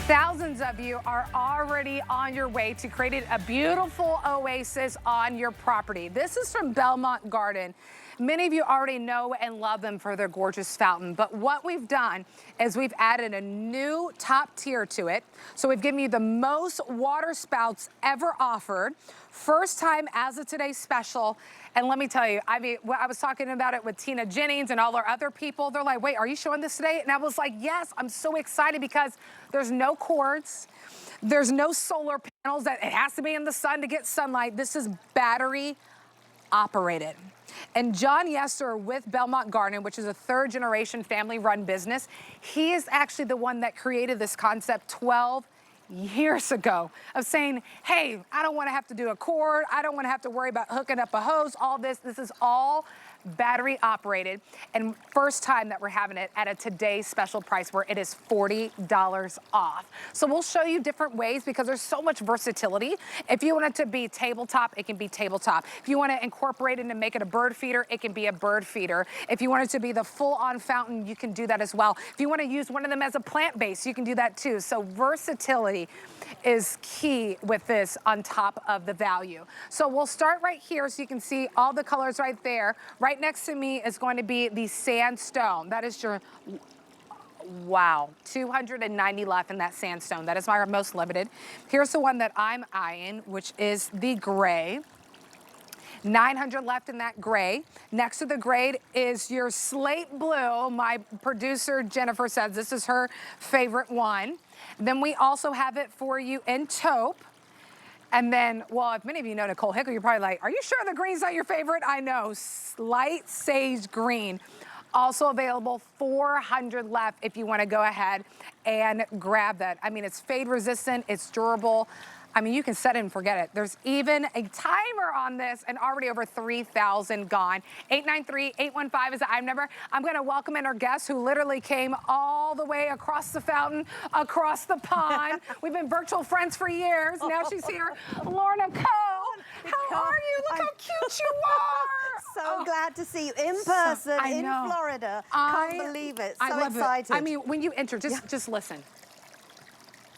Thousands of you are already on your way to creating a beautiful oasis on your property. This is from Belmont Garden. Many of you already know and love them for their gorgeous fountain, but what we've done is we've added a new top tier to it. So we've given you the most water spouts ever offered. First time as of today's special. And let me tell you, I mean, I was talking about it with Tina Jennings and all our other people. They're like, wait, are you showing this today? And I was like, yes, I'm so excited because there's no cords. There's no solar panels that it has to be in the sun to get sunlight. This is battery operated. And John Yesser with Belmont Garden, which is a third generation family run business, he is actually the one that created this concept 12 years ago of saying, hey, I don't want to have to do a cord. I don't want to have to worry about hooking up a hose, all this. This is all battery operated, and first time that we're having it at a today's special price where it is $40 off. So we'll show you different ways because there's so much versatility. If you want it to be tabletop, it can be tabletop. If you want to incorporate it and make it a bird feeder, it can be a bird feeder. If you want it to be the full-on fountain, you can do that as well. If you want to use one of them as a plant base, you can do that too. So versatility is key with this on top of the value. So we'll start right here so you can see all the colors right there. Right next to me is going to be the sandstone. That is your, wow, 290 left in that sandstone. That is my most limited. Here's the one that I'm eyeing, which is the gray. 900 left in that gray. Next to the gray is your slate blue. My producer, Jennifer, says this is her favorite one. Then we also have it for you in taupe. And then, well, if many of you know Nicole Hickle, you're probably like, are you sure the green's not your favorite? I know, light sage green. Also available, 400 left if you want to go ahead and grab that. I mean, it's fade resistant, it's durable. I mean, you can set it and forget it. There's even a timer on this and already over 3,000 gone. 893-815 is the item number. I'm going to welcome in our guest who literally came all the way across the fountain, across the pond. We've been virtual friends for years. Now she's here. Lorna Coe. How are you? Look how cute you are. So glad to see you in person in Florida. Can't believe it. So excited. I mean, when you enter, just listen.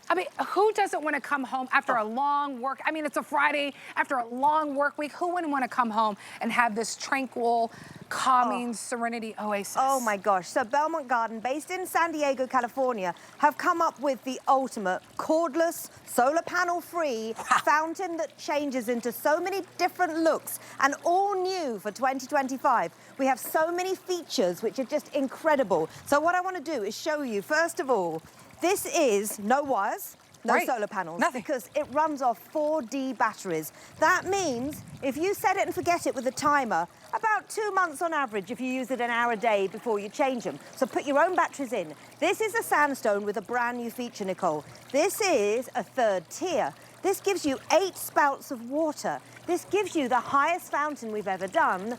I mean, who doesn't want to come home after a long work? I mean, it's a Friday after a long work week. Who wouldn't want to come home and have this tranquil, calming serenity oasis? Oh my gosh. So Belmont Garden, based in San Diego, California, have come up with the ultimate cordless, solar panel free fountain that changes into so many different looks and all new for 2025. We have so many features which are just incredible. So what I want to do is show you, first of all, this is no wires, no solar panels, because it runs off 4D batteries. That means if you set it and forget it with a timer, about 2 months on average if you use it an hour a day before you change them. So put your own batteries in. This is a sandstone with a brand new feature, Nicole. This is a third tier. This gives you 8 spouts of water. This gives you the highest fountain we've ever done.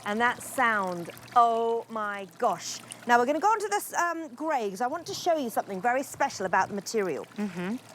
And that sound, oh my gosh. Now we're going to go on to this grey because I want to show you something very special about the material.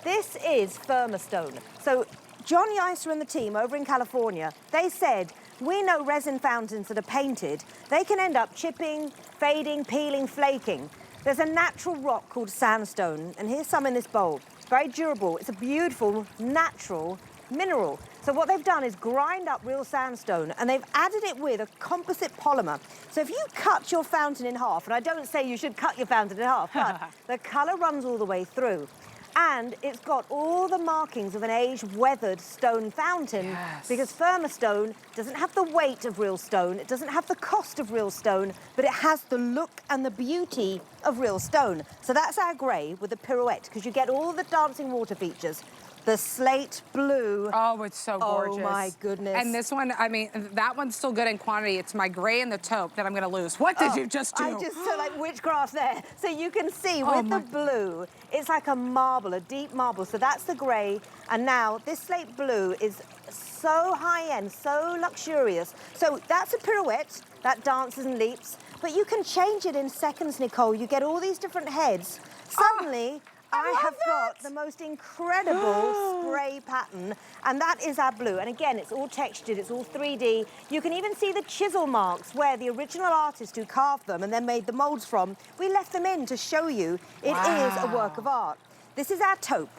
This is Firmastone. So John Yesser and the team over in California, they said, we know resin fountains that are painted, they can end up chipping, fading, peeling, flaking. There's a natural rock called sandstone, and here's some in this bowl. It's very durable. It's a beautiful, natural mineral. So what they've done is grind up real sandstone and they've added it with a composite polymer. So if you cut your fountain in half, and I don't say you should cut your fountain in half, but the color runs all the way through. And it's got all the markings of an aged, weathered stone fountain because Firmastone doesn't have the weight of real stone, it doesn't have the cost of real stone, but it has the look and the beauty of real stone. So that's our grey with the pirouette because you get all the dancing water features. The slate blue. Oh, it's so gorgeous. Oh my goodness. And this one, I mean, that one's still good in quantity. It's my gray and the taupe that I'm going to lose. What did you just do? I just saw like witchcraft there. So you can see with the blue, it's like a marble, a deep marble. So that's the gray. And now this slate blue is so high-end, so luxurious. So that's a pirouette that dances and leaps. But you can change it in seconds, Nicole. You get all these different heads. Suddenly, I have got the most incredible spray pattern, and that is our blue. And again, it's all textured, it's all 3D. You can even see the chisel marks where the original artist who carved them and then made the molds from, we left them in to show you it is a work of art. This is our taupe.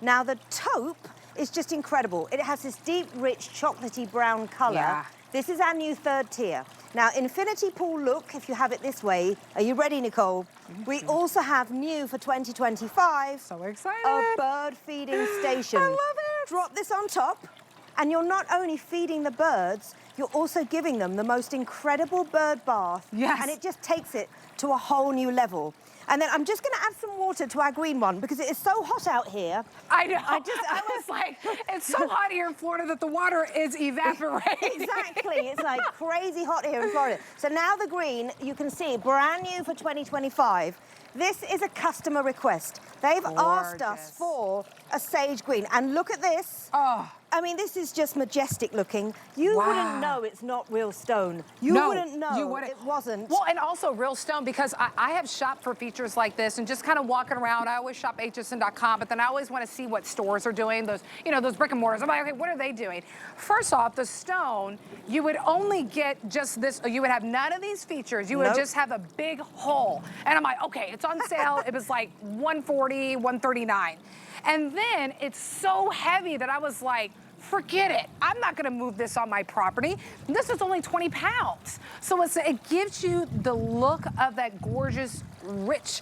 Now, the taupe is just incredible. It has this deep, rich, chocolatey brown color. Yeah. This is our new third tier. Now, infinity pool look, if you have it this way, are you ready, Nicole? We also have new for 2025. So excited. A bird feeding station. I love it. Drop this on top, and you're not only feeding the birds, you're also giving them the most incredible bird bath. Yes. And it just takes it to a whole new level. And then I'm just going to add some water to our green one because it is so hot out here. I know. I was like, it's so hot here in Florida that the water is evaporating. Exactly. It's like crazy hot here in Florida. So now the green, you can see, brand new for 2025. This is a customer request. They've asked us for a sage green. And look at this. Oh. I mean, this is just majestic looking. You wouldn't know it's not real stone. You wouldn't know it wasn't. Well, and also real stone, because I have shopped for features like this and just kind of walking around. I always shop hsn.com, but then I always want to see what stores are doing, those, you know, those brick and mortars. I'm like, okay, what are they doing? First off, the stone, you would only get just this, you would have none of these features. You would just have a big hole. And I'm like, okay, it's on sale. It was like $140, $139. And then it's so heavy that I was like, forget it. I'm not going to move this on my property. This is only 20 pounds. So it gives you the look of that gorgeous, rich,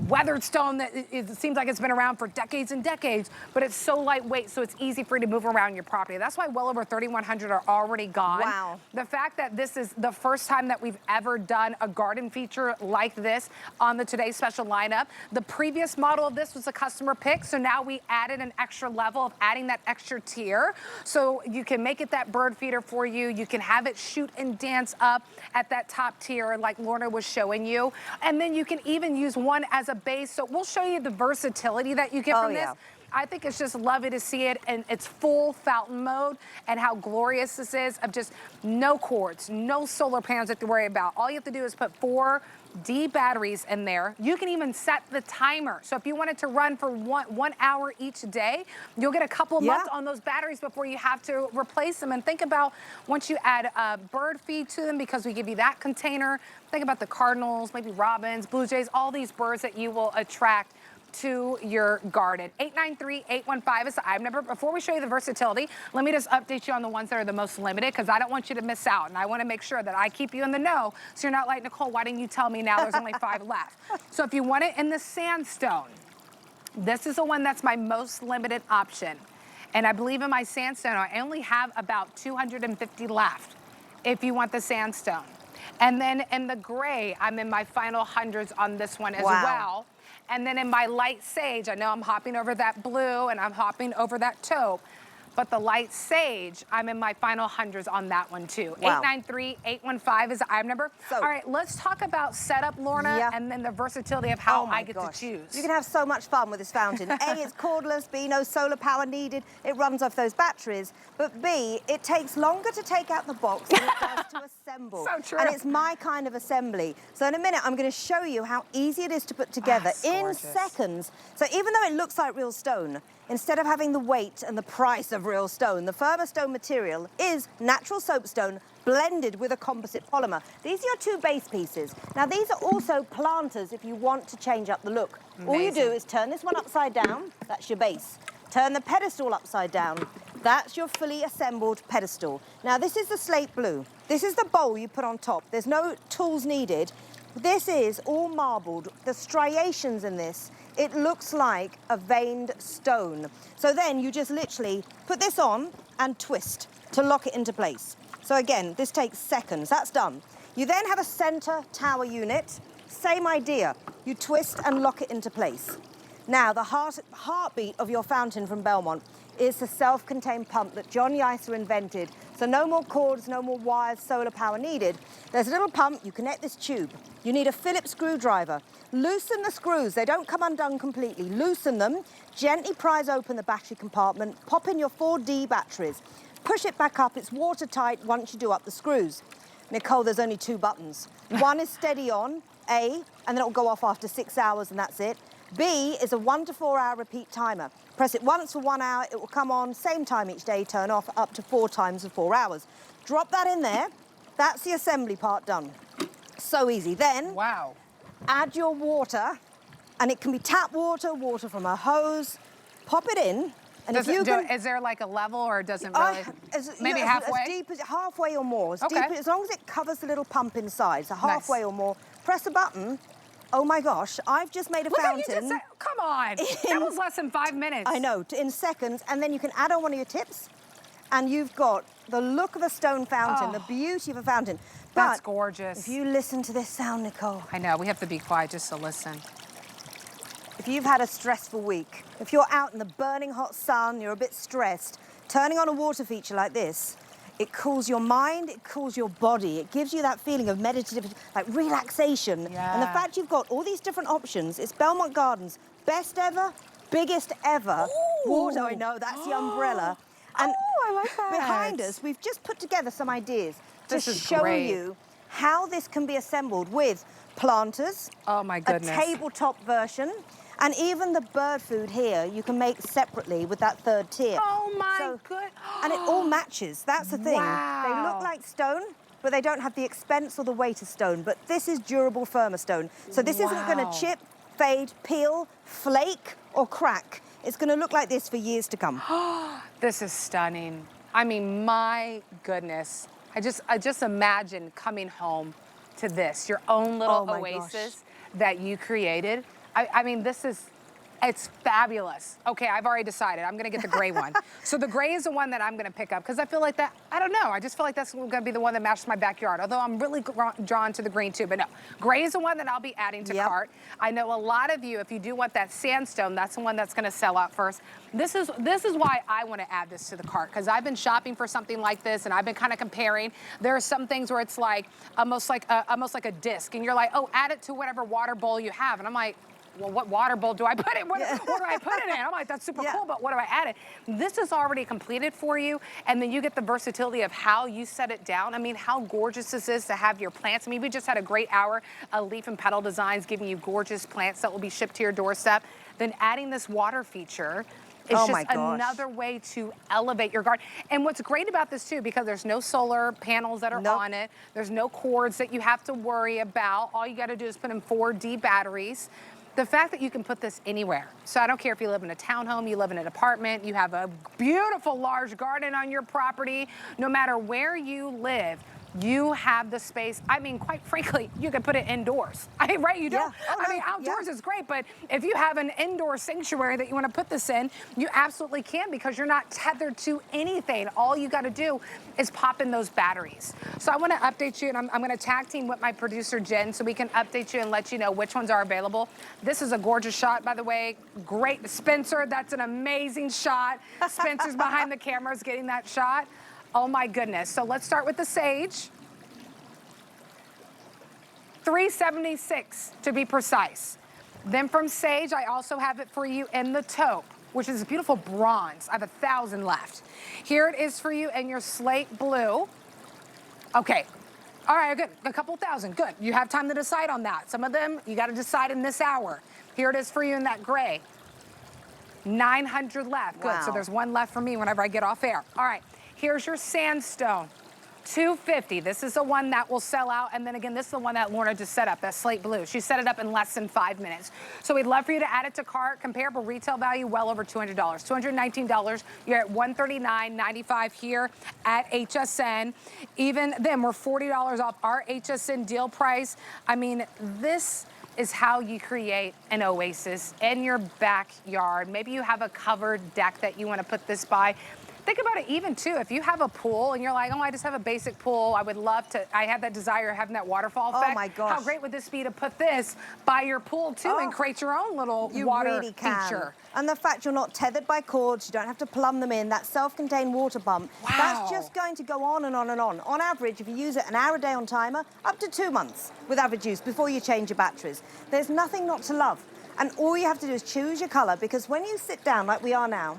weathered stone that it seems like it's been around for decades and decades, but it's so lightweight, so it's easy for you to move around your property. That's why well over 3,100 are already gone. Wow. The fact that this is the first time that we've ever done a garden feature like this on the Today's Special lineup. The previous model of this was a customer pick, so now we added an extra level of adding that extra tier. So you can make it that bird feeder for you. You can have it shoot and dance up at that top tier like Lorna was showing you. And then you can even use one as a base. So we'll show you the versatility that you get from this. I think it's just lovely to see it in its full fountain mode and how glorious this is of just no cords, no solar panels to worry about. All you have to do is put 4 D batteries in there. You can even set the timer. So if you want it to run for one hour each day, you'll get a couple of months on those batteries before you have to replace them. And think about once you add bird feed to them, because we give you that container, think about the cardinals, maybe robins, blue jays, all these birds that you will attract to your garden. 893-815 is the item number. Before we show you the versatility, let me just update you on the ones that are the most limited, because I don't want you to miss out, and I want to make sure that I keep you in the know, so you're not like, Nicole, why didn't you tell me now there's only 5 left? So if you want it in the sandstone, this is the one that's my most limited option. And I believe in my sandstone, I only have about 250 left if you want the sandstone. And then in the gray, I'm in my final hundreds on this one as well. And then in my light sage, I know I'm hopping over that blue and I'm hopping over that taupe, but the light sage, I'm in my final hundreds on that one too. 893-815 is the item number. So, all right, let's talk about setup, Lorna, and then the versatility of how I get to choose. You can have so much fun with this fountain. A, it's cordless. B, no solar power needed. It runs off those batteries. But B, it takes longer to take out the box than it does to assemble. So true. And it's my kind of assembly. So in a minute, I'm going to show you how easy it is to put together in seconds. So even though it looks like real stone, instead of having the weight and the price of real stone, the firmer stone material is natural soapstone blended with a composite polymer. These are your 2 base pieces. Now, these are also planters if you want to change up the look. Amazing. All you do is turn this one upside down. That's your base. Turn the pedestal upside down. That's your fully assembled pedestal. Now, this is the slate blue. This is the bowl you put on top. There's no tools needed. This is all marbled. The striations in this, it looks like a veined stone. So then you just literally put this on and twist to lock it into place. So again, this takes seconds. That's done. You then have a center tower unit. Same idea. You twist and lock it into place. Now, the heartbeat of your fountain from Belmont is the self-contained pump that John Yiser invented. So no more cords, no more wires, solar power needed. There's a little pump, you connect this tube. You need a Phillips screwdriver. Loosen the screws, they don't come undone completely. Loosen them, gently prise open the battery compartment, pop in your 4D batteries. Push it back up, it's watertight once you do up the screws. Nicole, there's only 2 buttons. One is steady on, A, and then it'll go off after 6 hours and that's it. B is a 1 to 4 hour repeat timer. Press it once for 1 hour, it will come on, same time each day, turn off up to 4 times for 4 hours. Drop that in there, that's the assembly part done. So easy. Then, add your water And it can be tap water, water from a hose. Pop it in. And Does if you is there like a level or it doesn't really? Maybe halfway? As deep as halfway or more. As Okay. deep, as long as it covers the little pump inside. So halfway or more. Press a button. Oh my gosh, I've just made a fountain. Look at you just come on. That was less than 5 minutes. I know, in seconds. And then you can add on one of your tips. And you've got the look of a stone fountain, the beauty of a fountain. That's But gorgeous. if you listen to this sound, Nicole. I know, we have to be quiet just to listen. If you've had a stressful week, if you're out in the burning hot sun, you're a bit stressed, turning on a water feature like this, it cools your mind, it cools your body. It gives you that feeling of meditative, like relaxation. Yeah. And the fact you've got all these different options, it's Belmont Gardens, best ever, biggest ever. Ooh. Water, I know, that's the umbrella. And I like that. behind us, we've just put together some ideas to This is show great. you how this can be assembled with planters, Oh my goodness. a tabletop version, and even the bird food here you can make separately with that third tier. Oh my good. And it all matches, that's the thing. Wow. They look like stone, but they don't have the expense or the weight of stone. But this is durable, firmer stone. So this isn't gonna chip, fade, peel, flake, or crack. It's gonna look like this for years to come. This is stunning. I mean, my goodness. I just imagine coming home to this, your own little oasis that you created. I mean, it's fabulous. Okay, I've already decided. I'm gonna get the gray one. So the gray is the one that I'm gonna pick up because I feel like that, I don't know, I just feel like that's gonna be the one that matches my backyard. Although I'm really drawn to the green too, but no. Gray is the one that I'll be adding to cart. I know a lot of you, if you do want that sandstone, that's the one that's gonna sell out first. This is why I wanna add this to the cart, because I've been shopping for something like this and I've been kind of comparing. There are some things where it's like, almost like a disc, and you're like, oh, add it to whatever water bowl you have. And I'm like, well, what water bowl do I put it? What do I put it in? I'm like, that's super cool, but what do I add it? This is already completed for you, and then you get the versatility of how you set it down. I mean, how gorgeous this is to have your plants. I mean, we just had a great hour of leaf and petal designs giving you gorgeous plants that will be shipped to your doorstep. Then adding this water feature is just another way to elevate your garden. And what's great about this too, because there's no solar panels that are on it, there's no cords that you have to worry about. All you gotta do is put in 4D batteries. The fact that you can put this anywhere. So I don't care if you live in a townhome, you live in an apartment, you have a beautiful large garden on your property, no matter where you live, you have the space. I mean, quite frankly, you can put it indoors. Right? You don't. I mean, outdoors is great, but if you have an indoor sanctuary that you want to put this in, you absolutely can, because you're not tethered to anything. All you got to do is pop in those batteries. So I want to update you, and I'm going to tag team with my producer, Jen, so we can update you and let you know which ones are available. This is a gorgeous shot, by the way. Great. Spencer, that's an amazing shot. Spencer's behind the cameras getting that shot. Oh my goodness. So let's start with the sage. $376 to be precise. Then from sage, I also have it for you in the taupe, which is a beautiful bronze. I have 1,000 left. Here it is for you in your slate blue. Okay. All right, good. A couple thousand. Good. You have time to decide on that. Some of them you got to decide in this hour. Here it is for you in that gray. 900 left. Good. So there's one left for me whenever I get off air. All right. Here's your sandstone, $250. This is the one that will sell out. And then again, this is the one that Lorna just set up, that slate blue. She set it up in less than 5 minutes. So we'd love for you to add it to cart. Comparable retail value, well over $200. $219. You're at $139.95 here at HSN. Even then, we're $40 off our HSN deal price. I mean, this is how you create an oasis in your backyard. Maybe you have a covered deck that you want to put this by. Think about it even too, if you have a pool and you're like, oh, I just have a basic pool, I would love to, I have that desire of having that waterfall effect. Oh my gosh. How great would this be to put this by your pool too and create your own little water feature? And the fact you're not tethered by cords, you don't have to plumb them in, that self-contained water pump, that's just going to go on and on and on. On average, if you use it an hour a day on timer, up to 2 months with average use before you change your batteries. There's nothing not to love. And all you have to do is choose your color, because when you sit down like we are now,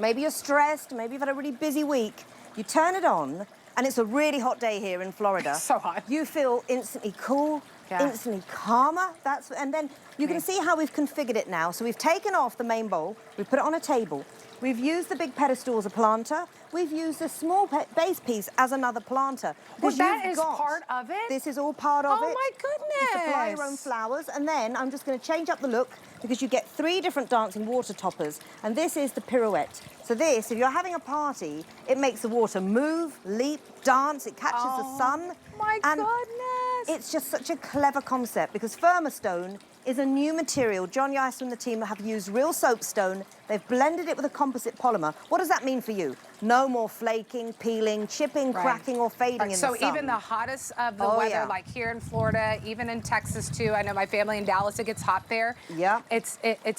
maybe you're stressed, maybe you've had a really busy week, you turn it on, and it's a really hot day here in Florida. So hot. You feel instantly cool, Yeah. instantly calmer. And then you can see how we've configured it now. So we've taken off the main bowl, we've put it on a table. We've used the big pedestal as a planter. We've used the small base piece as another planter. Well, that is part of it? This is all part of it. Oh my goodness. You supply your own flowers. And then I'm just going to change up the look because you get 3 different dancing water toppers. And this is the pirouette. So this, if you're having a party, it makes the water move, leap, dance. It catches the sun. My goodness. It's just such a clever concept because Firmastone is a new material. John Yeister and the team have used real soapstone. They've blended it with a composite polymer. What does that mean for you? No more flaking, peeling, chipping, cracking, or fading in the sun. So even the hottest of the weather, like here in Florida, even in Texas too, I know my family in Dallas, it gets hot there. Yeah. It's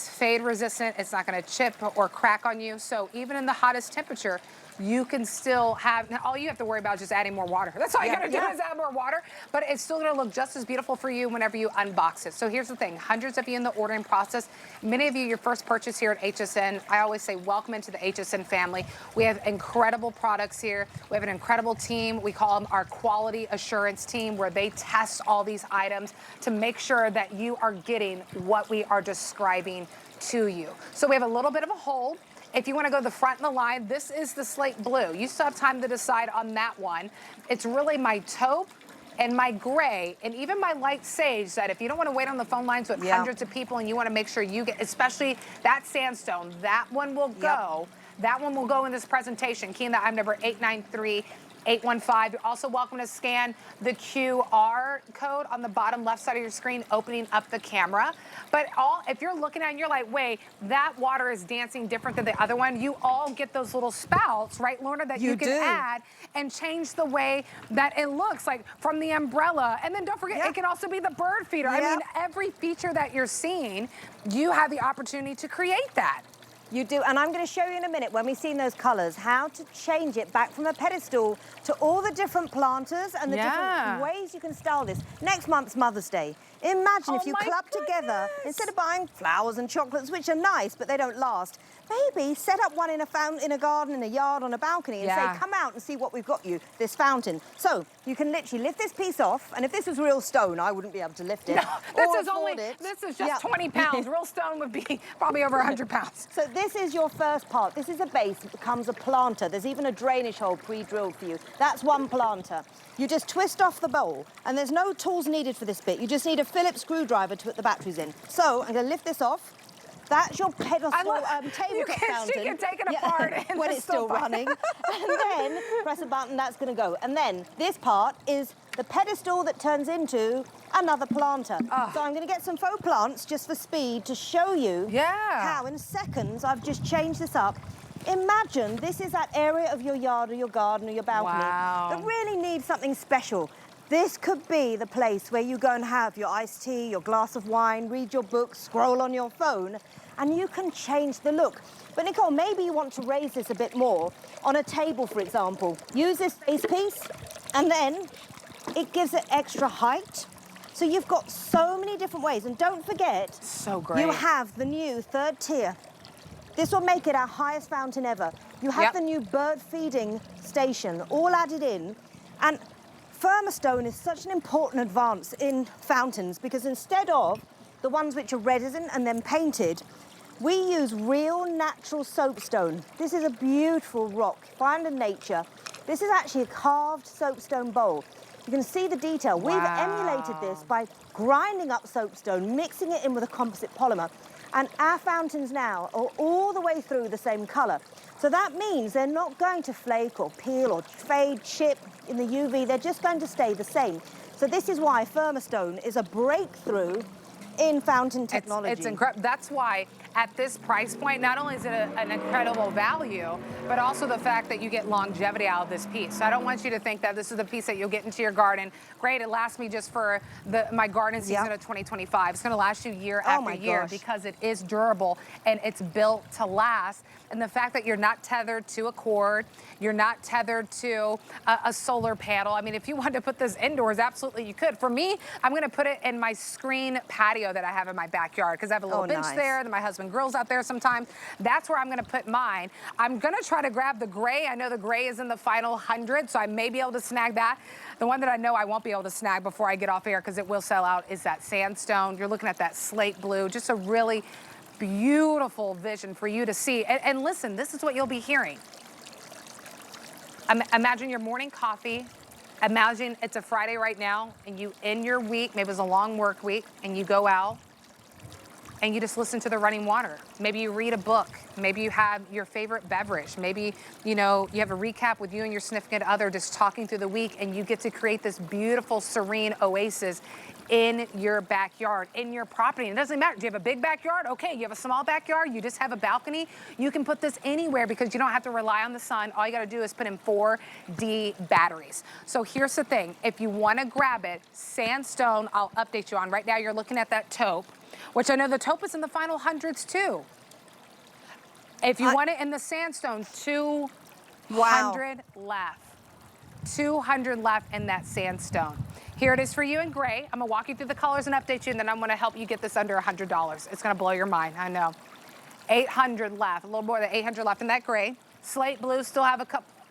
fade resistant. It's not going to chip or crack on you. So even in the hottest temperature, you can still have, all you have to worry about is just adding more water. That's all you gotta do is add more water, but it's still gonna look just as beautiful for you whenever you unbox it. So here's the thing, hundreds of you in the ordering process, many of you, your first purchase here at HSN, I always say welcome into the HSN family. We have incredible products here. We have an incredible team. We call them our quality assurance team where they test all these items to make sure that you are getting what we are describing to you. So we have a little bit of a hold. If you want to go to the front of the line, this is the slate blue. You still have time to decide on that one. It's really my taupe and my gray and even my light sage that if you don't want to wait on the phone lines with hundreds of people and you want to make sure you get, especially that sandstone, that one will go. That one will go in this presentation. Key in the item number 893. 815. You're also welcome to scan the QR code on the bottom left side of your screen, opening up the camera. But if you're looking at it and you're like, wait, that water is dancing different than the other one, you all get those little spouts, right, Lorna, that you can add and change the way that it looks, like from the umbrella. And then don't forget, it can also be the bird feeder. I mean, every feature that you're seeing, you have the opportunity to create that. You do, and I'm going to show you in a minute when we've seen those colors how to change it back from a pedestal to all the different planters and the different ways you can style this. Next month's Mother's Day. Imagine if you club together, instead of buying flowers and chocolates, which are nice, but they don't last, maybe set up one in a fountain, in a garden, in a yard, on a balcony, and say, come out and see what we've got you, this fountain. So you can literally lift this piece off, and if this was real stone, I wouldn't be able to lift it. No, this is just 20 pounds. Real stone would be probably over 100 pounds. So this is your first part. This is a base. It becomes a planter. There's even a drainage hole pre-drilled for you. That's one planter. You just twist off the bowl, and there's no tools needed for this bit. You just need a Phillips screwdriver to put the batteries in. So I'm going to lift this off. That's your pedestal tabletop fountain. You can take it apart when it's still running. And then press a button, that's going to go. And then this part is the pedestal that turns into another planter. So I'm going to get some faux plants just for speed to show you how in seconds I've just changed this up. Imagine this is that area of your yard or your garden or your balcony that really needs something special. This could be the place where you go and have your iced tea, your glass of wine, read your book, scroll on your phone, and you can change the look. But Nicole, maybe you want to raise this a bit more on a table, for example. Use this base piece, and then it gives it extra height. So you've got so many different ways. And don't forget, you have the new 3rd tier. This will make it our highest fountain ever. You have the new bird feeding station all added in. And Firmastone is such an important advance in fountains because instead of the ones which are resin and then painted, we use real natural soapstone. This is a beautiful rock, found in nature. This is actually a carved soapstone bowl. You can see the detail. We've emulated this by grinding up soapstone, mixing it in with a composite polymer. And our fountains now are all the way through the same color. So that means they're not going to flake or peel or fade, chip in the UV. They're just going to stay the same. So this is why Firmastone is a breakthrough in fountain technology. It's incredible. That's why at this price point, not only is it an incredible value, but also the fact that you get longevity out of this piece. So I don't want you to think that this is the piece that you'll get into your garden. Great, it lasts me just for my garden season of 2025. It's gonna last you year after year because it is durable and it's built to last. And the fact that you're not tethered to a cord, you're not tethered to a solar panel. I mean, if you wanted to put this indoors, absolutely you could. For me, I'm gonna put it in my screen patio patio that I have in my backyard because I have a little bench nice. there, and my husband grills out there sometimes. That's where I'm gonna put mine. I'm gonna try to grab the gray. I know the gray is in the final 100, so I may be able to snag that. The one that I know I won't be able to snag before I get off air because it will sell out is that sandstone. You're looking at that slate blue, just a really beautiful vision for you to see. And listen, this is what you'll be hearing. Imagine your morning coffee. Imagine it's a Friday right now and you end your week, maybe it's a long work week, and you go out and you just listen to the running water. Maybe you read a book. Maybe you have your favorite beverage. Maybe, you know, you have a recap with you and your significant other just talking through the week, and you get to create this beautiful, serene oasis in your backyard, in your property. And it doesn't matter. Do you have a big backyard? Okay, you have a small backyard, you just have a balcony. You can put this anywhere because you don't have to rely on the sun. All you gotta do is put in 4D batteries. So here's the thing. If you wanna grab it, sandstone, I'll update you on. Right now you're looking at that taupe, which I know the taupe is in the final hundreds too. If you want it in the sandstone, 200 left. 200 left in that sandstone. Here it is for you in gray. I'm gonna walk you through the colors and update you, and then I'm gonna help you get this under $100. It's gonna blow your mind, I know. 800 left, a little more than 800 left in that gray. Slate blue, still have a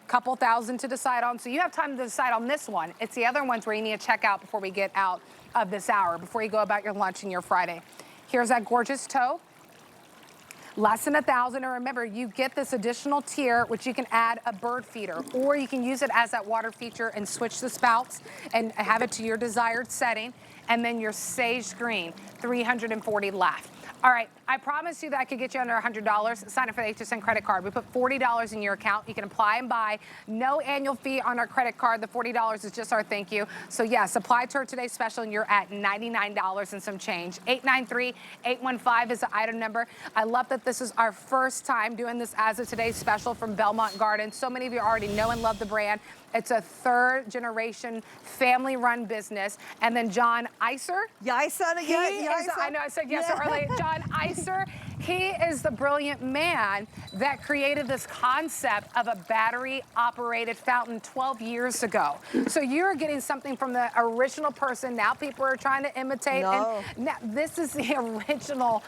couple thousand to decide on, so you have time to decide on this one. It's the other ones where you need to check out before we get out of this hour, before you go about your lunch and your Friday. Here's that gorgeous taupe. Less than 1,000, and remember, you get this additional tier, which you can add a bird feeder, or you can use it as that water feature and switch the spouts and have it to your desired setting. And then your sage green, 340 left. All right, I promised you that I could get you under $100. Sign up for the HSN credit card. We put $40 in your account. You can apply and buy. No annual fee on our credit card. The $40 is just our thank you. So yes, apply to our today's special and you're at $99 and some change. 893-815 is the item number. I love that this is our first time doing this as of today's special from Belmont Gardens. So many of you already know and love the brand. It's a third generation family run business. And then John Iser. I know I said yes earlier. John Iser, he is the brilliant man that created this concept of a battery operated fountain 12 years ago. So you're getting something from the original person. Now people are trying to imitate. No. And now this is the original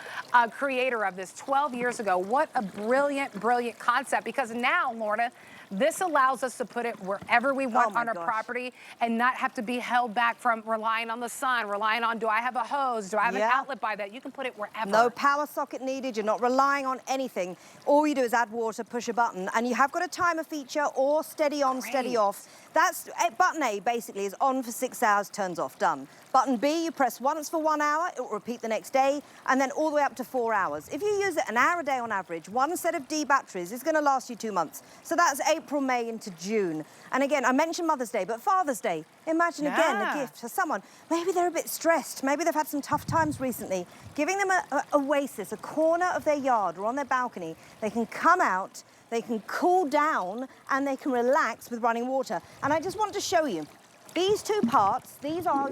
creator of this 12 years ago. What a brilliant, brilliant concept. Because now, Lorna, this allows us to put it wherever we want on our property and not have to be held back from relying on the sun, relying on, do I have a hose? Do I have an outlet by that? You can put it wherever. No power socket needed. You're not relying on anything. All you do is add water, push a button, and you have got a timer feature or steady on, steady off. That's button A basically is on for 6 hours, turns off, done. Button B, you press once for 1 hour, it will repeat the next day, and then all the way up to 4 hours. If you use it an hour a day on average, one set of D batteries is going to last you 2 months. So that's April, May into June. And again, I mentioned Mother's Day, but Father's Day, imagine again a gift for someone. Maybe they're a bit stressed, maybe they've had some tough times recently. Giving them an oasis, a corner of their yard or on their balcony, they can come out, they can cool down, and they can relax with running water. And I just want to show you. These two parts, these are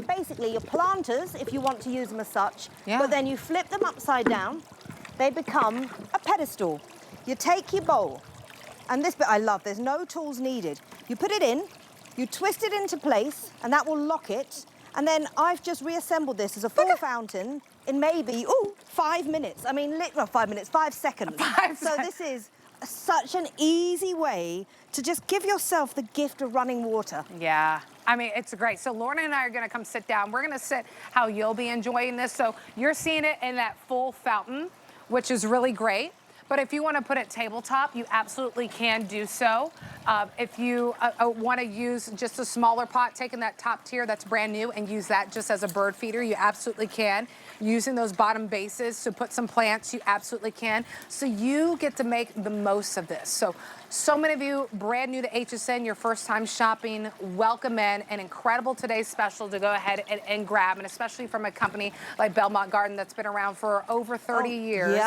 basically your planters, if you want to use them as such, but then you flip them upside down, they become a pedestal. You take your bowl, and this bit I love, there's no tools needed. You put it in, you twist it into place, and that will lock it, and then I've just reassembled this as a full fountain in maybe, 5 minutes. I mean, not 5 minutes, 5 seconds. So this is such an easy way to just give yourself the gift of running water. Yeah, I mean, it's great. So Lorna and I are gonna come sit down. We're gonna sit how you'll be enjoying this. So you're seeing it in that full fountain, which is really great. But if you want to put it tabletop, you absolutely can do so. If you want to use just a smaller pot, taking that top tier that's brand new and use that just as a bird feeder, you absolutely can. Using those bottom bases to put some plants, you absolutely can. So you get to make the most of this. So many of you brand new to HSN, your first time shopping, welcome in. An incredible today's special to go ahead and grab, and especially from a company like Belmont Garden that's been around for over 30 years.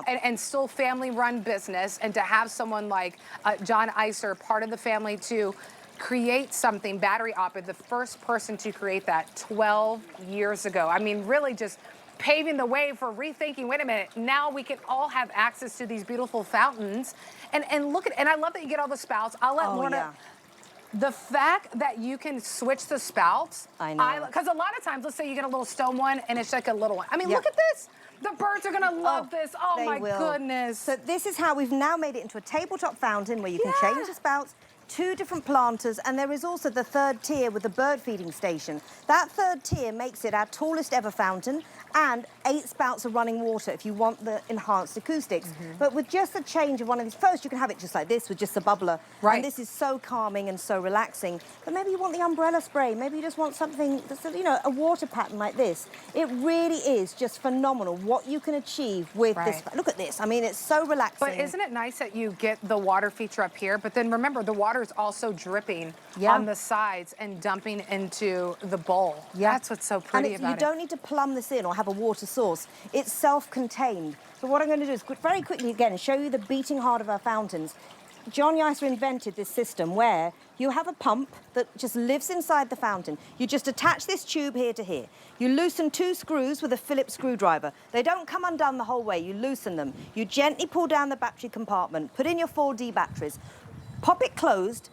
And still family run business, and to have someone like John Iser, part of the family, to create something battery operated, the first person to create that 12 years ago. I mean, really just paving the way for rethinking, wait a minute, now we can all have access to these beautiful fountains. And look at, and I love that you get all the spouts. I'll let Lorna The fact that you can switch the spouts. I know. Because a lot of times, let's say you get a little stone one and it's like a little one. I mean, Yeah. look at this. The birds are gonna love this. Oh they my will. goodness. So this is how we've now made it into a tabletop fountain where you can change the spouts, 2 different planters, and there is also the 3rd tier with the bird feeding station. That 3rd tier makes it our tallest ever fountain, and 8 spouts of running water if you want the enhanced acoustics. But with just a change of one of these, first you can have it just like this with just a bubbler. Right. And this is so calming and so relaxing. But maybe you want the umbrella spray, maybe you just want something that's, you know, a water pattern like this. It really is just phenomenal what you can achieve with this. Look at this. I mean, it's so relaxing. But isn't it nice that you get the water feature up here, but then remember the water is also dripping on the sides and dumping into the bowl. That's what's so pretty about it. You don't need to plumb this in or have a water source. It's self-contained. So what I'm going to do is very quickly again show you the beating heart of our fountains. John Yicer invented this system where you have a pump that just lives inside the fountain. You just attach this tube here to here. You loosen 2 screws with a Phillips screwdriver. They don't come undone the whole way. You loosen them. You gently pull down the battery compartment, put in your 4D batteries, pop it closed,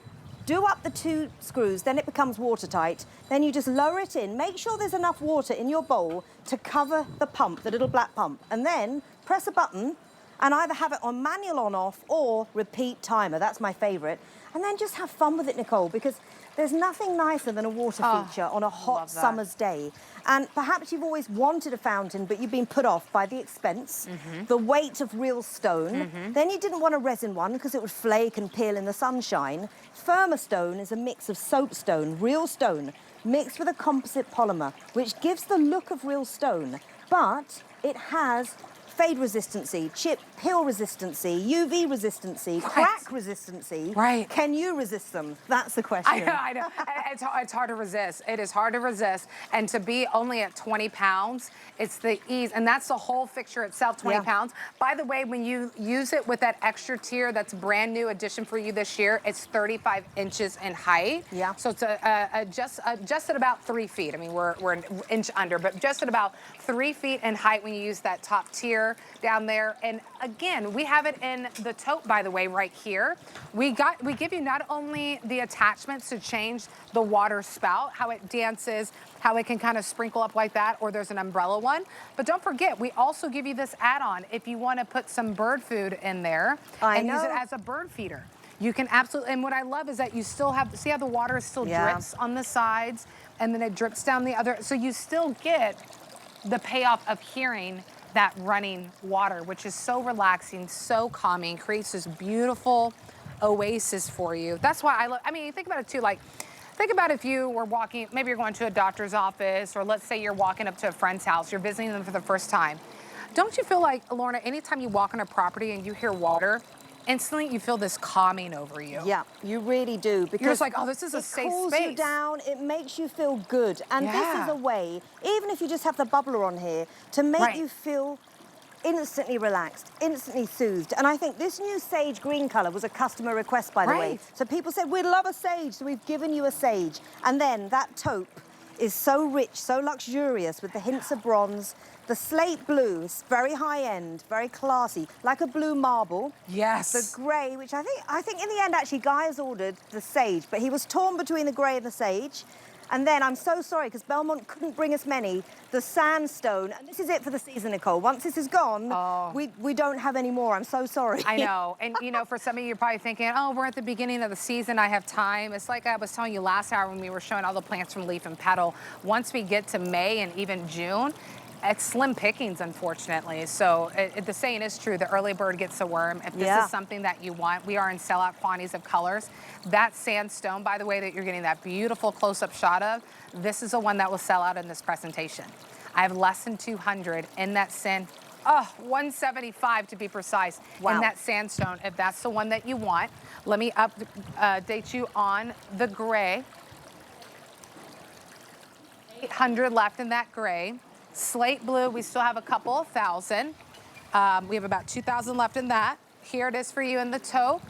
do up the 2 screws, then it becomes watertight. Then you just lower it in. Make sure there's enough water in your bowl to cover the pump, the little black pump. And then press a button and either have it on manual on off or repeat timer. That's my favorite. And then just have fun with it, Nicole, because there's nothing nicer than a water feature on a hot summer's day. And perhaps you've always wanted a fountain, but you've been put off by the expense, the weight of real stone. Then you didn't want a resin one because it would flake and peel in the sunshine. Firmer stone is a mix of soapstone, real stone, mixed with a composite polymer, which gives the look of real stone, but it has fade resistancy, chip peel resistancy, UV resistancy, crack resistancy. Can you resist them? That's the question. I know. It's hard to resist. It is hard to resist. And to be only at 20 pounds, it's the ease. And that's the whole fixture itself, 20 pounds. By the way, when you use it with that extra tier, that's a brand new addition for you this year, it's 35 inches in height. So it's just at about 3 feet. I mean, we're an inch under, but just at about 3 feet in height when you use that top tier down there. And again, we have it in the tote, by the way, right here. We give you not only the attachments to change the water spout, how it dances, how it can kind of sprinkle up like that, or there's an umbrella one. But don't forget, we also give you this add-on if you want to put some bird food in there and use it as a bird feeder. You can absolutely, and what I love is that you still have, see how the water still drips on the sides and then it drips down the other, so you still get the payoff of hearing that running water, which is so relaxing, so calming, creates this beautiful oasis for you. That's why I mean, think about it too, like, think about if you were walking, maybe you're going to a doctor's office, or let's say you're walking up to a friend's house, you're visiting them for the first time. Don't you feel like, Lorna, anytime you walk on a property and you hear water, instantly you feel this calming over you? Yeah, you really do. Because you're just like, oh, this is a safe space. It cools you down, it makes you feel good. And this is a way, even if you just have the bubbler on here, to make you feel instantly relaxed, instantly soothed. And I think this new sage green color was a customer request, by the way. So people said, we'd love a sage, so we've given you a sage. And then that taupe is so rich, so luxurious with the hints of bronze. The slate blue is very high-end, very classy, like a blue marble. The grey, which I think in the end, actually, Guy has ordered the sage, but he was torn between the grey and the sage. And then, I'm so sorry, because Belmont couldn't bring us many, the sandstone. And this is it for the season, Nicole. Once this is gone, we don't have any more. I'm so sorry. I know. And, you know, for some of you, you're probably thinking, oh, we're at the beginning of the season. I have time. It's like I was telling you last hour when we were showing all the plants from Leaf and Petal. Once we get to May and even June, it's slim pickings, unfortunately. So the saying is true, the early bird gets the worm. If this is something that you want, we are in sellout quantities of colors. That sandstone, by the way, that you're getting that beautiful close-up shot of, this is the one that will sell out in this presentation. I have less than 200 in that 175 to be precise, in that sandstone, if that's the one that you want. Let me update you on the gray. 800 left in that gray. Slate blue, we still have a couple of thousand. We have about 2,000 left in that. Here it is for you in the taupe.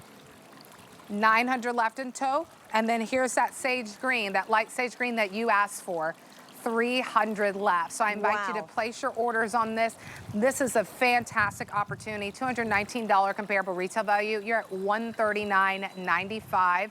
900 left in taupe. And then here's that sage green, that light sage green that you asked for. 300 left. So I invite you to place your orders on this. This is a fantastic opportunity. $219 comparable retail value. You're at $139.95.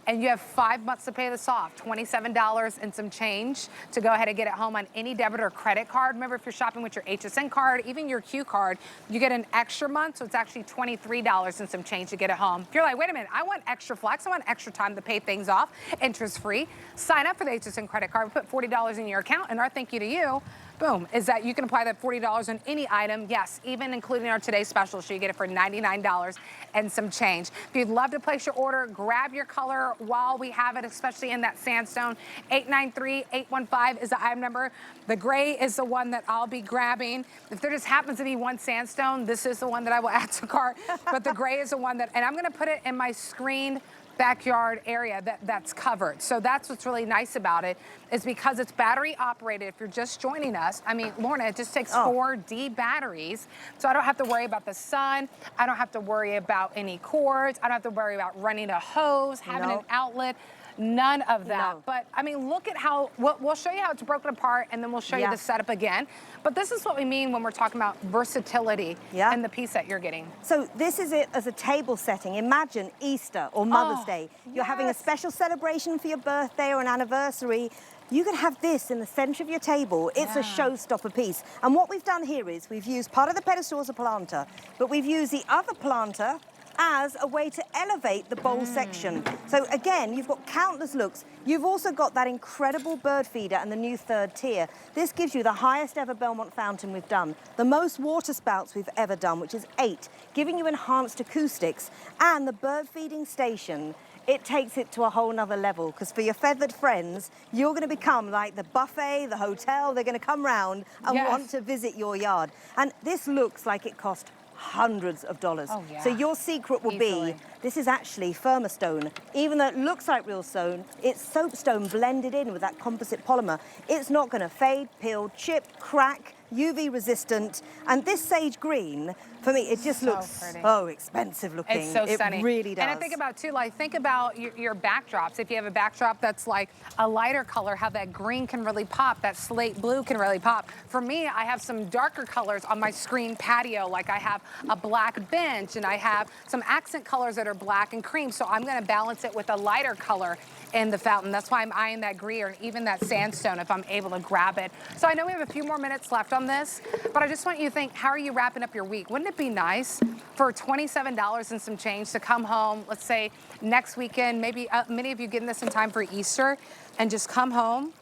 and you have 5 months to pay this off, $27 and some change to go ahead and get it home on any debit or credit card. Remember, if you're shopping with your HSN card, even your Q card, you get an extra month, so it's actually $23 and some change to get it home. If you're like, wait a minute, I want extra flex, I want extra time to pay things off, interest-free, sign up for the HSN credit card, put $40 in your account, and our thank you to you, boom, is that you can apply that $40 on any item, yes, even including our today's special, so you get it for $99 and some change. If you'd love to place your order, grab your color while we have it, especially in that sandstone. 893-815 is the item number. The gray is the one that I'll be grabbing. If there just happens to be one sandstone, this is the one that I will add to cart, but the gray is the one that, and I'm gonna put it in my screened backyard area that's covered. So that's what's really nice about it, is because it's battery operated. If you're just joining us, I mean, Lorna, it just takes 4D batteries. So I don't have to worry about the sun. I don't have to worry about any cords. I don't have to worry about running a hose, having an outlet. None of that. No. But I mean, look at how, we'll show you how it's broken apart, and then we'll show you the setup again. But this is what we mean when we're talking about versatility and the piece that you're getting. So this is it as a table setting. Imagine Easter or Mother's Day. You're having a special celebration for your birthday or an anniversary. You can have this in the center of your table. It's a showstopper piece. And what we've done here is we've used part of the pedestal as a planter, but we've used the other planter as a way to elevate the bowl section. So again, you've got countless looks. You've also got that incredible bird feeder and the new 3rd tier. This gives you the highest ever Belmont fountain we've done, the most water spouts we've ever done, which is 8, giving you enhanced acoustics, and the bird feeding station. It takes it to a whole nother level, because for your feathered friends, you're going to become like the buffet, the hotel. They're going to come round and want to visit your yard. And this looks like it cost hundreds of dollars. So your secret will be, this is actually Firmastone. Even though it looks like real stone, it's soapstone blended in with that composite polymer. It's not going to fade, peel, chip, crack, UV resistant. And this sage green, for me, it just looks so expensive looking. It's so stunning. It really does. And I think about too, like think about your backdrops. If you have a backdrop that's like a lighter color, how that green can really pop, that slate blue can really pop. For me, I have some darker colors on my screen patio, like I have a black bench and I have some accent colors that are black and cream. So I'm gonna balance it with a lighter color in the fountain. That's why I'm eyeing that green or even that sandstone if I'm able to grab it. So I know we have a few more minutes left on this, but I just want you to think, how are you wrapping up your week? Wouldn't it be nice for $27 and some change to come home, let's say next weekend, maybe many of you getting this in time for Easter, and just come home,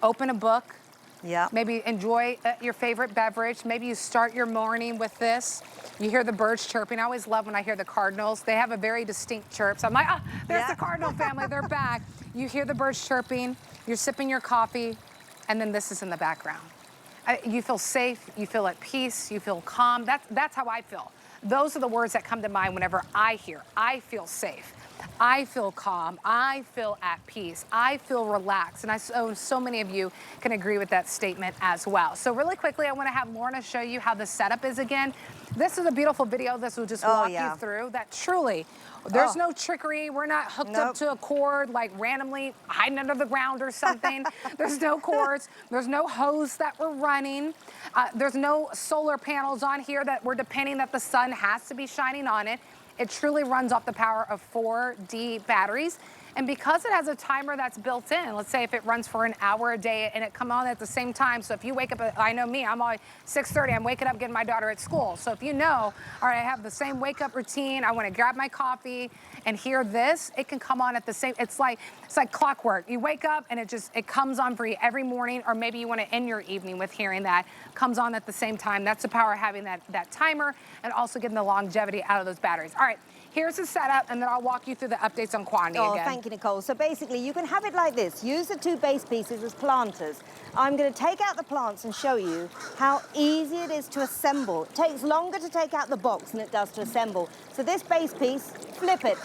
open a book, maybe enjoy your favorite beverage. Maybe you start your morning with this. You hear the birds chirping. I always love when I hear the cardinals. They have a very distinct chirp. So I'm like, oh, there's the cardinal family. They're back. You hear the birds chirping. You're sipping your coffee, and then this is in the background. You feel safe. You feel at peace. You feel calm. That's how I feel. Those are the words that come to mind whenever I hear. I feel safe. I feel calm. I feel at peace. I feel relaxed. And so many of you can agree with that statement as well. So really quickly, I want to have Lorna show you how the setup is again. This is a beautiful video. This will just walk you through that truly. There's no trickery. We're not hooked up to a cord, like randomly hiding under the ground or something. There's no cords. There's no hose that we're running. There's no solar panels on here that we're depending that the sun has to be shining on it. It truly runs off the power of 4D batteries. And because it has a timer that's built in, let's say if it runs for an hour a day and it come on at the same time. So if you wake up, I know me, I'm always 6:30, I'm waking up getting my daughter at school. So if you know, all right, I have the same wake up routine, I want to grab my coffee and hear this, it can come on at the same, it's like clockwork. You wake up and it comes on for you every morning, or maybe you want to end your evening with hearing that, comes on at the same time. That's the power of having that timer and also getting the longevity out of those batteries. All right. Here's the setup, and then I'll walk you through the updates on quantity again. Thank you, Nicole. So basically, you can have it like this. Use the 2 base pieces as planters. I'm going to take out the plants and show you how easy it is to assemble. It takes longer to take out the box than it does to assemble. So this base piece, flip it.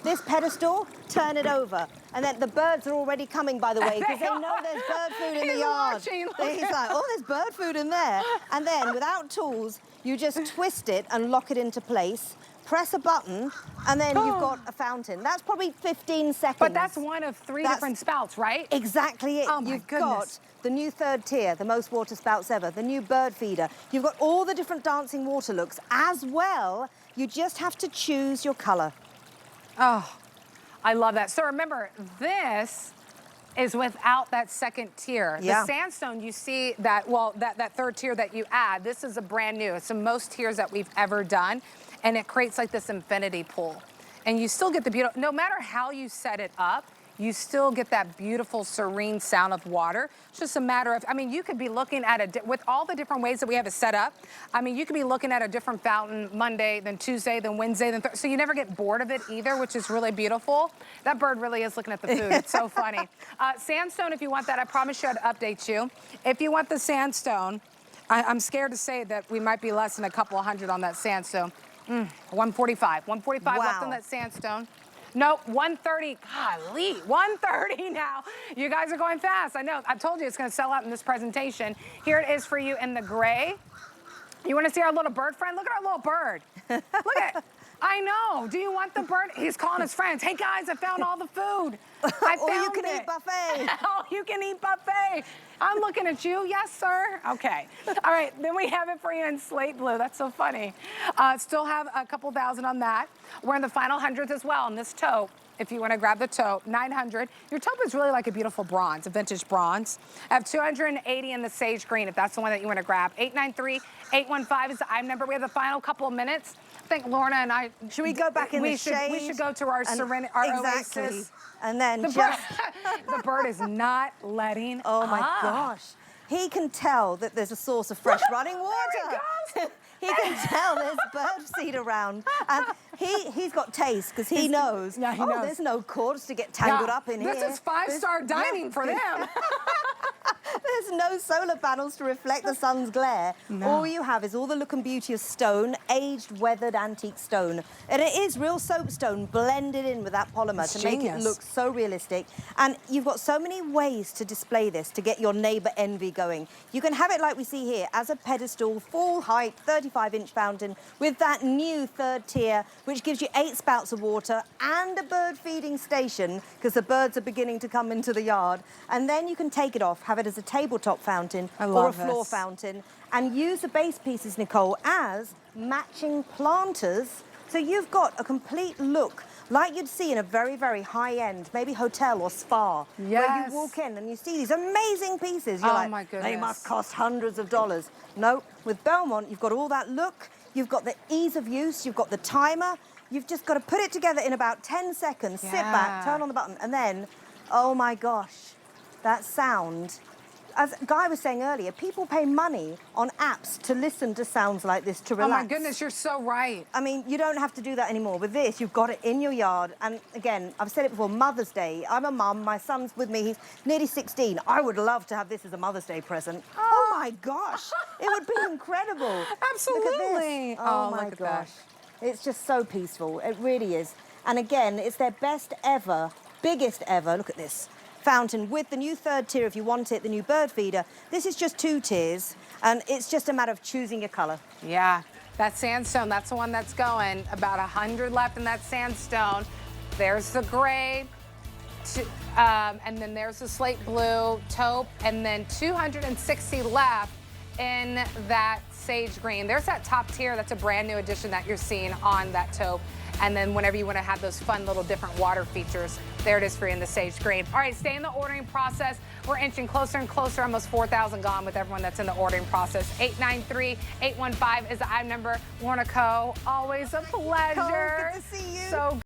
This pedestal, turn it over. And then the birds are already coming, by the way, because they know there's bird food in the yard. He's like, oh, there's bird food in there. And then, without tools, you just twist it and lock it into place. Press a button, and then you've got a fountain. That's probably 15 seconds. But that's one of 3 different spouts, right? Exactly it. Oh my You've goodness. got the new 3rd tier, the most water spouts ever, the new bird feeder. You've got all the different dancing water looks as well. You just have to choose your color. Oh, I love that. So remember, this is without that second tier. Yeah. The sandstone, you see that, well, that third tier that you add, this is a brand new. It's the most tiers that we've ever done, and it creates like this infinity pool. And you still get the beautiful, no matter how you set it up, you still get that beautiful, serene sound of water. It's just a matter of, I mean, you could be looking at with all the different ways that we have it set up, I mean, you could be looking at a different fountain Monday, then Tuesday, then Wednesday, then Thursday. So you never get bored of it either, which is really beautiful. That bird really is looking at the food. It's so funny. Sandstone, if you want that, I promise you I'd update you. If you want the sandstone, I'm scared to say that we might be less than a couple hundred on that sandstone. 145. 145 left on that sandstone. Nope, 130, golly, 130 now. You guys are going fast. I know, I told you it's gonna sell out in this presentation. Here it is for you in the gray. You wanna see our little bird friend? Look at our little bird. Look at, I know, do you want the bird? He's calling his friends. Hey guys, I found all the food. I found All you can it. eat buffet. All you can eat buffet. I'm looking at you, yes sir. Okay, all right, then we have it for you in slate blue. That's so funny. Still have a couple thousand on that. We're in the final hundreds as well on this taupe. If you want to grab the taupe, 900. Your taupe is really like a beautiful bronze, a vintage bronze. I have 280 in the sage green if that's the one that you want to grab. 893-815 is the item number. We have the final couple of minutes. I think Lorna and I, should we go back in the shade? We should go to our serene, our exactly. oasis. And then the bird is not letting Oh my up. gosh. He can tell that there's a source of fresh running water. There he goes. He can tell there's bird seed around. And he's got taste because he knows, yeah, he knows. There's no cords to get tangled up in here. This is five-star dining for them. There's no solar panels to reflect the sun's glare. No. All you have is all the look and beauty of stone, aged, weathered, antique stone. And it is real soapstone blended in with that polymer It's to make it genius. look so realistic. And you've got so many ways to display this to get your neighbor envy going. You can have it like we see here as a pedestal, full height, 35-inch fountain with that new third tier, which gives you 8 spouts of water and a bird feeding station because the birds are beginning to come into the yard. And then you can take it off, have it as a tabletop fountain or a floor fountain, and use the base pieces, Nicole, as matching planters. So you've got a complete look like you'd see in a very, very high-end, maybe hotel or spa, where Yes. you walk in and you see these amazing pieces. You're Oh, like, my they goodness. must cost hundreds of dollars. No, with Belmont, you've got all that look, you've got the ease of use, you've got the timer, you've just got to put it together in about 10 seconds, sit back, turn on the button, and then, oh my gosh, that sound. As Guy was saying earlier, people pay money on apps to listen to sounds like this to relax. Oh my goodness, you're so right. I mean, you don't have to do that anymore. With this, you've got it in your yard. And again, I've said it before, Mother's Day. I'm a mum, my son's with me, he's nearly 16. I would love to have this as a Mother's Day present. Oh my gosh, it would be incredible. Absolutely. Look at this. Oh, my look at gosh. that. It's just so peaceful, it really is. And again, it's their best ever, biggest ever, look at this, fountain with the new third tier if you want it, the new bird feeder. This is just 2 tiers, and it's just a matter of choosing your color. Yeah, that sandstone, that's the one that's going. About 100 left in that sandstone. There's the gray, and then there's the slate blue, taupe, and then 260 left in that sage green. There's that top tier, that's a brand new addition that you're seeing on that taupe. And then whenever you want to have those fun little different water features, there it is for you in the sage green. All right, stay in the ordering process. We're inching closer and closer, almost 4,000 gone with everyone that's in the ordering process. 893-815 is the item number. Lorna Coe, always a pleasure. Good to see you. So